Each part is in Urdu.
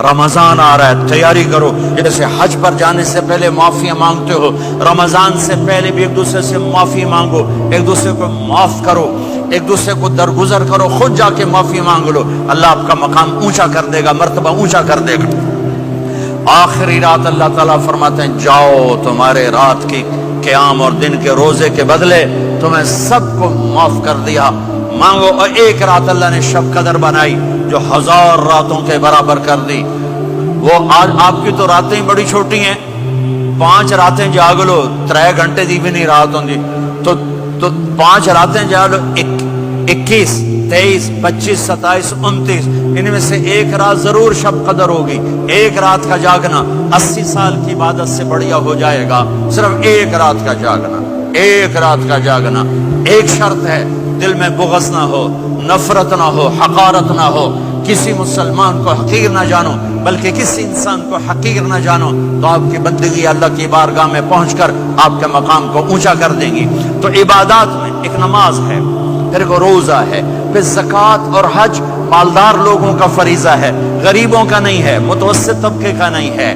رمضان آ رہا ہے، تیاری کرو. جیسے حج پر جانے سے پہلے معافیاں مانگتے ہو، رمضان سے پہلے بھی ایک دوسرے سے معافی مانگو، ایک دوسرے کو معاف کرو، ایک دوسرے کو درگزر کرو، خود جا کے معافی مانگ لو. اللہ آپ کا مقام اونچا کر دے گا، مرتبہ اونچا کر دے گا. آخری رات اللہ تعالیٰ فرماتے ہیں جاؤ، تمہارے رات کی قیام اور دن کے روزے کے بدلے تمہیں سب کو معاف کر دیا. مانگو. اور ایک رات اللہ نے شب قدر بنائی جو 1000 راتوں کے برابر کر دی. وہ آج آپ کی تو راتیں بڑی چھوٹی ہیں، 5 راتیں جاگ لو، 3 گھنٹے دی بھی نہیں رات ہوں گی تو 5 راتیں جاگ لو، 21 23 25 27 29 ان میں سے ایک رات ضرور شب قدر ہوگی. ایک رات کا جاگنا 80 سال کی عبادت سے بڑھیا ہو جائے گا. صرف ایک رات کا جاگنا، ایک رات کا جاگنا. ایک شرط ہے، دل میں بغض نہ ہو، نفرت نہ ہو، حقارت نہ ہو. کسی مسلمان کو حقیر نہ جانو، بلکہ کسی انسان کو حقیر نہ جانو، تو آپ کی بندگی اللہ کی بارگاہ میں پہنچ کر آپ کے مقام کو اونچا کر دیں گی. تو عبادات میں ایک نماز ہے، پھر ایک روزہ ہے، پھر زکوٰۃ اور حج مالدار لوگوں کا فریضہ ہے، غریبوں کا نہیں ہے، متوسط طبقے کا نہیں ہے.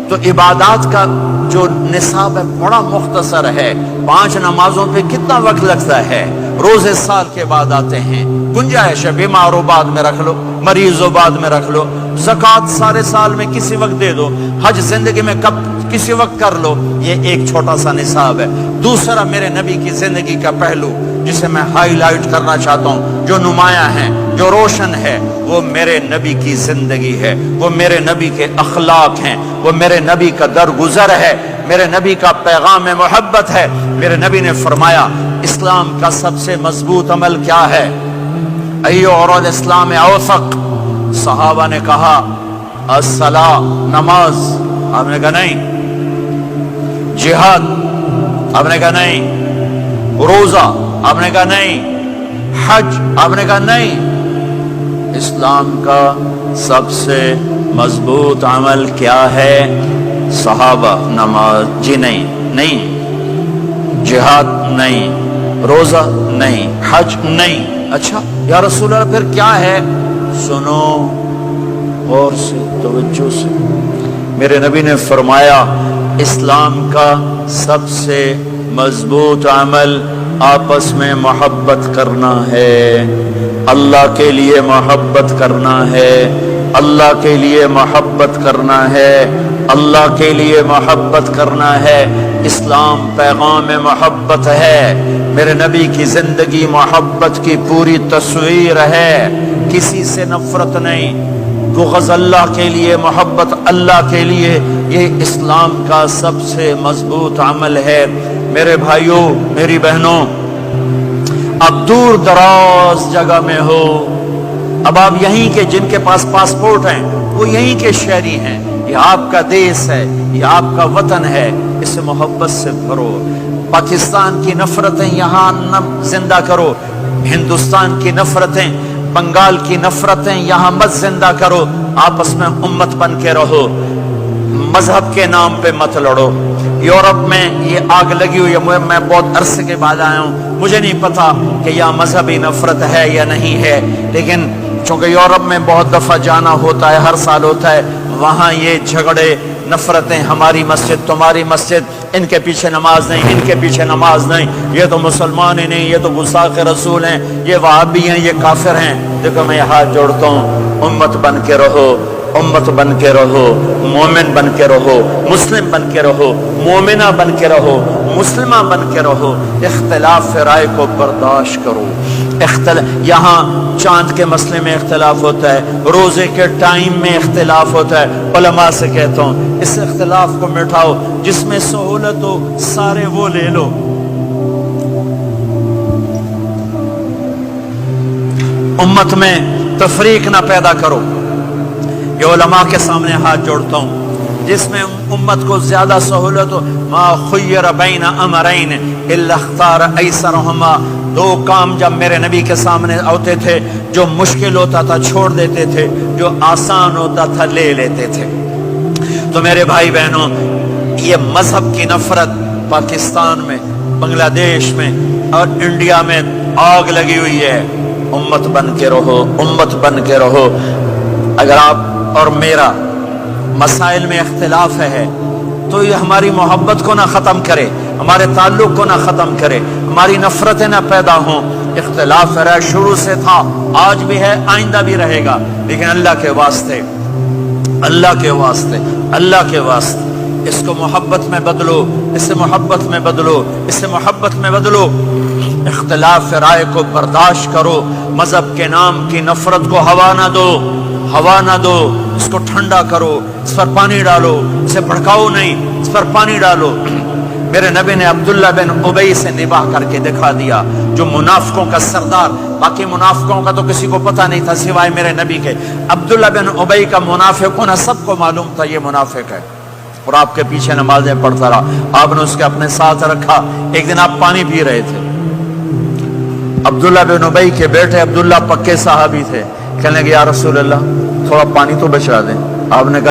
تو عبادات کا جو نصاب ہے بڑا مختصر ہے. 5 نمازوں پہ کتنا وقت لگتا ہے؟ روزے سال کے بعد آتے ہیں، گنجائش ہے، بیمار و بعد میں رکھ لو، مریض و بعد میں رکھ لو. زکوٰۃ سارے سال میں کسی وقت دے دو، حج زندگی میں کب کسی وقت کر لو. یہ ایک چھوٹا سا نصاب ہے. دوسرا میرے نبی کی زندگی کا پہلو جسے میں ہائی لائٹ کرنا چاہتا ہوں، جو نمایاں ہے، جو روشن ہے، وہ میرے نبی کی زندگی ہے، وہ میرے نبی کے اخلاق ہیں، وہ میرے نبی کا درگزر ہے، میرے نبی کا پیغام محبت ہے. میرے نبی نے فرمایا اسلام کا سب سے مضبوط عمل کیا ہے؟ ایو اور الاسلام اوثق. صحابہ نے کہا الصلاۃ، نماز. آپ نے کہا نہیں. جہاد؟ آپ نے کہا نہیں. روزہ؟ آپ نے کہا نہیں. حج؟ آپ نے کہا نہیں. اسلام کا سب سے مضبوط عمل کیا ہے؟ صحابہ. نماز؟ جی نہیں. جہاد؟ نہیں. روزہ؟ نہیں. حج؟ نہیں. اچھا یا رسول اللہ پھر کیا ہے؟ سنو غور سے، توجہ سے. میرے نبی نے فرمایا اسلام کا سب سے مضبوط عمل آپس میں محبت کرنا ہے. اللہ کے لیے محبت کرنا ہے، اللہ کے لیے محبت کرنا ہے، اللہ کے لیے محبت کرنا ہے. اسلام پیغام محبت ہے. میرے نبی کی زندگی محبت کی پوری تصویر ہے. کسی سے نفرت نہیں، بغض اللہ کے لیے، محبت اللہ کے لیے. یہ اسلام کا سب سے مضبوط عمل ہے. میرے بھائیوں، میری بہنوں، اب دور دراز جگہ میں ہو، اب آپ یہیں کے، جن کے پاس پاسپورٹ ہیں وہ یہیں کے شہری ہیں. یہ آپ کا دیس ہے، یہ آپ کا وطن ہے. اسے محبت سے بھرو. پاکستان کی نفرتیں یہاں نہ زندہ کرو، ہندوستان کی نفرتیں، بنگال کی نفرتیں یہاں مت زندہ کرو. آپس میں امت بن کے رہو، مذہب کے نام پہ مت لڑو. یورپ میں یہ آگ لگی ہوئی ہے. میں بہت عرصے کے بعد آیا ہوں، مجھے نہیں پتا کہ یہاں مذہبی نفرت ہے یا نہیں ہے، لیکن چونکہ یورپ میں بہت دفعہ جانا ہوتا ہے، ہر سال ہوتا ہے، وہاں یہ جھگڑے، نفرتیں، ہماری مسجد تمہاری مسجد، ان کے پیچھے نماز نہیں، ان کے پیچھے نماز نہیں، یہ تو مسلمان ہی نہیں، یہ تو گستاخ رسول ہیں، یہ وہابی ہیں، یہ کافر ہیں. دیکھو میں ہاتھ جوڑتا ہوں، امت بن کے رہو، امت بن کے رہو، مومن بن کے رہو، مسلم بن کے رہو، مومنہ بن کے رہو، مسلمہ بن کے رہو. اختلاف رائے کو برداشت کرو. یہاں چاند کے مسئلے میں اختلاف ہوتا ہے، روزے کے ٹائم میں اختلاف ہوتا ہے. علماء سے کہتا ہوں اس اختلاف کو مٹھاؤ. جس میں سہولت ہو سارے وہ لے لو. امت میں تفریق نہ پیدا کرو. یہ علماء کے سامنے ہاتھ جوڑتا ہوں، جس میں امت کو زیادہ سہولت ہو. ما خیر بین امرین الا اختار ایسرہما. 2 کام جب میرے نبی کے سامنے ہوتے تھے، جو مشکل ہوتا تھا چھوڑ دیتے تھے، جو آسان ہوتا تھا لے لیتے تھے. تو میرے بھائی بہنوں، یہ مذہب کی نفرت پاکستان میں، بنگلہ دیش میں اور انڈیا میں آگ لگی ہوئی ہے. امت بن کے رہو، امت بن کے رہو. اگر آپ اور میرا مسائل میں اختلاف ہے تو یہ ہماری محبت کو نہ ختم کرے، ہمارے تعلق کو نہ ختم کرے، ہماری نفرتیں نہ پیدا ہوں۔ اختلاف رہا شروع سے تھا، آج بھی ہے، آئندہ بھی رہے گا، لیکن اللہ کے واسطے، اللہ کے واسطے، اللہ کے واسطے اس کو محبت میں بدلو، اس سے محبت میں بدلو، اس سے محبت میں بدلو۔ اختلاف رائے کو برداشت کرو، مذہب کے نام کی نفرت کو ہوا نہ دو، ہوا نہ دو، اس کو ٹھنڈا کرو، اس پر پانی ڈالو، اسے بھڑکاؤ نہیں، اس پر پانی ڈالو۔ میرے نبی نے عبداللہ بن ابی سے نباہ کر کے دکھا دیا، جو منافقوں کا سردار، باقی منافقوں کا تو کسی کو پتہ نہیں تھا سوائے میرے نبی کے، عبداللہ بن ابی کا منافق ہونا سب کو معلوم تھا، یہ منافق ہے، اور آپ کے پیچھے نمازیں پڑھتا رہا، آپ نے اس کے اپنے ساتھ رکھا۔ ایک دن آپ پانی پی رہے تھے، عبداللہ بن ابی کے بیٹے عبداللہ پکے صحابی تھے، کہنے لگے یا رسول اللہ تھوڑا پانی تو بچا دیں۔ آپ نے کہا